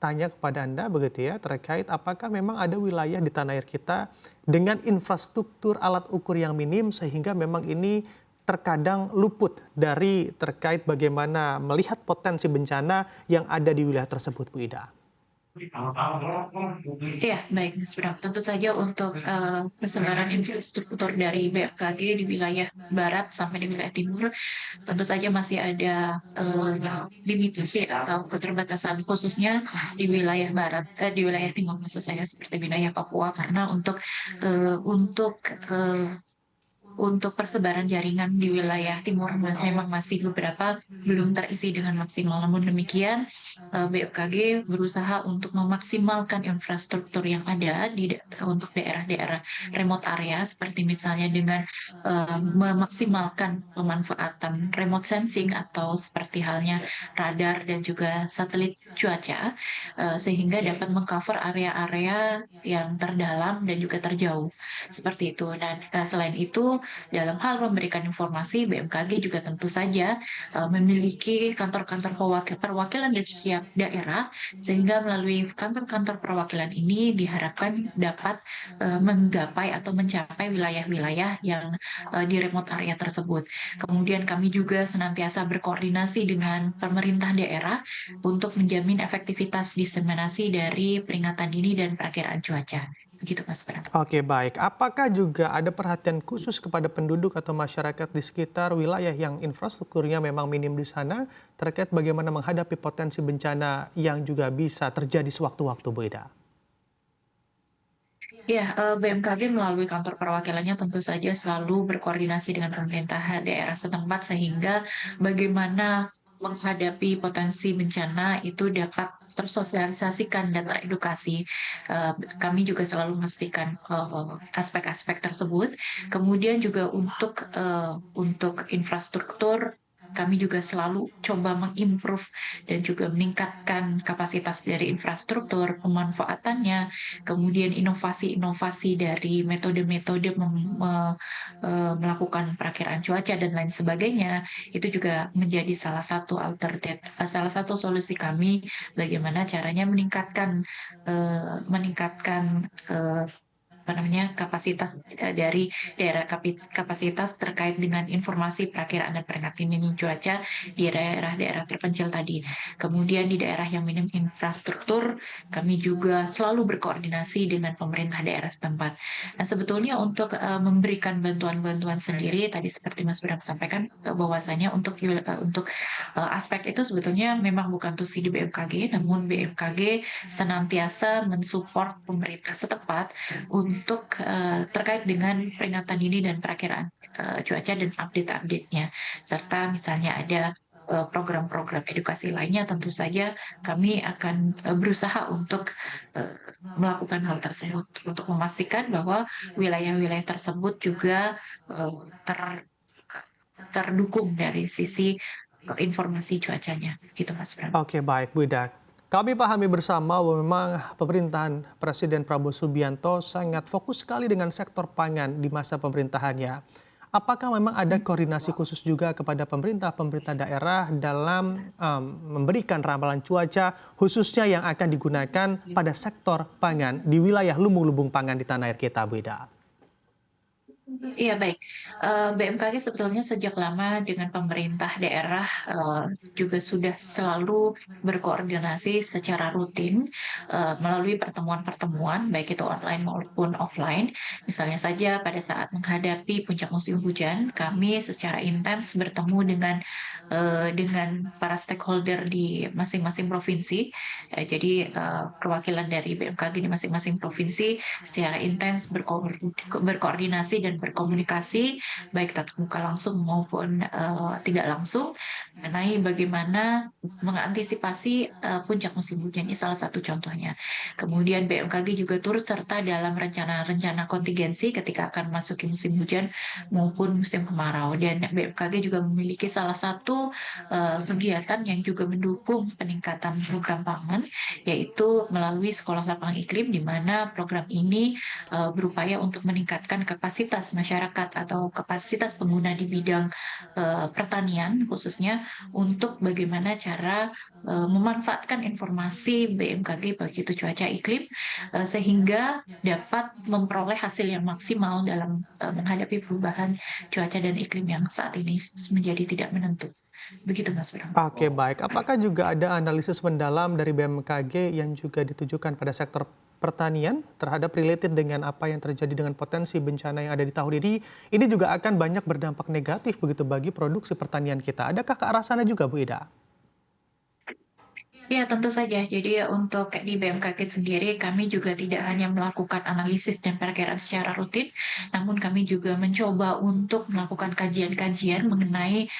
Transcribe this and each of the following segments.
tanya kepada Anda begitu ya, terkait apakah memang ada wilayah di tanah air kita dengan infrastruktur alat ukur yang minim sehingga memang ini terkadang luput dari terkait bagaimana melihat potensi bencana yang ada di wilayah tersebut, Bu Ida. Iya, baik Mas Bram. Tentu saja untuk persebaran infrastruktur dari BMKG di wilayah barat sampai di wilayah timur, tentu saja masih ada limitasi atau keterbatasan khususnya di wilayah barat, di wilayah timur maksud saya seperti wilayah Papua karena untuk persebaran jaringan di wilayah timur memang masih beberapa belum terisi dengan maksimal. Namun demikian, BMKG berusaha untuk memaksimalkan infrastruktur yang ada untuk daerah-daerah remote area, seperti misalnya dengan memaksimalkan pemanfaatan remote sensing atau seperti halnya radar dan juga satelit cuaca, sehingga dapat mengcover area-area yang terdalam dan juga terjauh seperti itu. Dan selain itu dalam hal memberikan informasi, BMKG juga tentu saja memiliki kantor-kantor perwakilan di setiap daerah, sehingga melalui kantor-kantor perwakilan ini diharapkan dapat menggapai atau mencapai wilayah-wilayah yang di remote area tersebut. Kemudian kami juga senantiasa berkoordinasi dengan pemerintah daerah untuk menjamin efektivitas diseminasi dari peringatan dini dan perakiraan cuaca. Begitu Mas Bram. Oke, baik. Apakah juga ada perhatian khusus kepada penduduk atau masyarakat di sekitar wilayah yang infrastrukturnya memang minim di sana terkait bagaimana menghadapi potensi bencana yang juga bisa terjadi sewaktu-waktu, Bu Ida? Ya, BMKG melalui kantor perwakilannya tentu saja selalu berkoordinasi dengan pemerintah daerah setempat sehingga bagaimana menghadapi potensi bencana itu dapat tersosialisasikan dan teredukasi. Kami juga selalu memastikan aspek-aspek tersebut. Kemudian juga untuk infrastruktur kami juga selalu coba mengimprove dan juga meningkatkan kapasitas dari infrastruktur, pemanfaatannya, kemudian inovasi-inovasi dari metode-metode melakukan perakiraan cuaca dan lain sebagainya, itu juga menjadi salah satu solusi kami bagaimana caranya meningkatkan kapasitas dari kapasitas terkait dengan informasi perakiraan dan peringatan dini cuaca di daerah-daerah terpencil tadi. Kemudian di daerah yang minim infrastruktur, kami juga selalu berkoordinasi dengan pemerintah daerah setempat. Nah, sebetulnya untuk memberikan bantuan-bantuan sendiri, tadi seperti Mas Bram sampaikan bahwasanya untuk aspek itu sebetulnya memang bukan tusi di BMKG, namun BMKG senantiasa mensupport pemerintah setempat untuk terkait dengan peringatan dini dan perakiraan cuaca dan update-update-nya. Serta misalnya ada program-program edukasi lainnya, tentu saja kami akan berusaha untuk melakukan hal tersebut untuk memastikan bahwa wilayah-wilayah tersebut juga eh, ter- terdukung dari sisi informasi cuacanya, gitu Mas Bram. Oke, baik, Bu Ida. Kami pahami bersama bahwa memang pemerintahan Presiden Prabowo Subianto sangat fokus sekali dengan sektor pangan di masa pemerintahannya. Apakah memang ada koordinasi khusus juga kepada pemerintah-pemerintah daerah dalam memberikan ramalan cuaca khususnya yang akan digunakan pada sektor pangan di wilayah lumbung-lumbung pangan di tanah air kita, Bu Ida? Iya baik, BMKG sebetulnya sejak lama dengan pemerintah daerah, juga sudah selalu berkoordinasi secara rutin, melalui pertemuan-pertemuan baik itu online maupun offline. Misalnya saja pada saat menghadapi puncak musim hujan, kami secara intens bertemu dengan para stakeholder di masing-masing provinsi. Jadi, perwakilan dari BMKG di masing-masing provinsi secara intens berkoordinasi dan berkomunikasi baik tatap muka langsung maupun tidak langsung mengenai bagaimana mengantisipasi puncak musim hujan ini salah satu contohnya. Kemudian BMKG juga turut serta dalam rencana-rencana kontingensi ketika akan memasuki musim hujan maupun musim kemarau, dan BMKG juga memiliki salah satu kegiatan yang juga mendukung peningkatan program pangan, yaitu melalui Sekolah Lapangan Iklim, di mana program ini berupaya untuk meningkatkan kapasitas masyarakat atau kapasitas pengguna di bidang pertanian khususnya untuk bagaimana cara memanfaatkan informasi BMKG baik itu cuaca iklim sehingga dapat memperoleh hasil yang maksimal dalam menghadapi perubahan cuaca dan iklim yang saat ini menjadi tidak menentu. Begitu Mas Bram. Oke, baik. Apakah juga ada analisis mendalam dari BMKG yang juga ditujukan pada sektor pertanian terhadap related dengan apa yang terjadi dengan potensi bencana yang ada di tahun ini? Ini juga akan banyak berdampak negatif begitu bagi produksi pertanian kita. Adakah ke arah sana juga, Bu Ida? Ya, tentu saja. Jadi untuk di BMKG sendiri, kami juga tidak hanya melakukan analisis dan perakiraan secara rutin, namun kami juga mencoba untuk melakukan kajian-kajian mengenai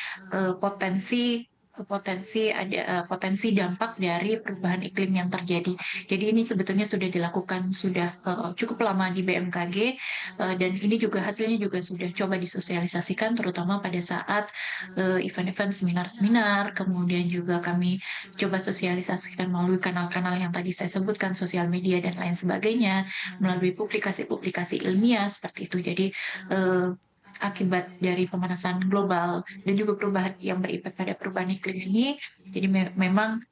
potensi potensi dampak dari perubahan iklim yang terjadi. Jadi ini sebetulnya sudah dilakukan sudah cukup lama di BMKG dan ini juga hasilnya juga sudah coba disosialisasikan terutama pada saat event-event seminar-seminar, kemudian juga kami coba sosialisasikan melalui kanal-kanal yang tadi saya sebutkan, sosial media dan lain sebagainya, melalui publikasi-publikasi ilmiah seperti itu. Jadi akibat dari pemanasan global dan juga perubahan yang berimpact pada perubahan iklim ini, jadi memang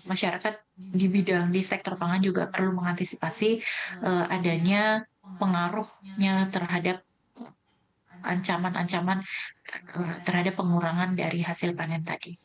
masyarakat di sektor pangan juga perlu mengantisipasi adanya pengaruhnya terhadap ancaman-ancaman terhadap pengurangan dari hasil panen tadi.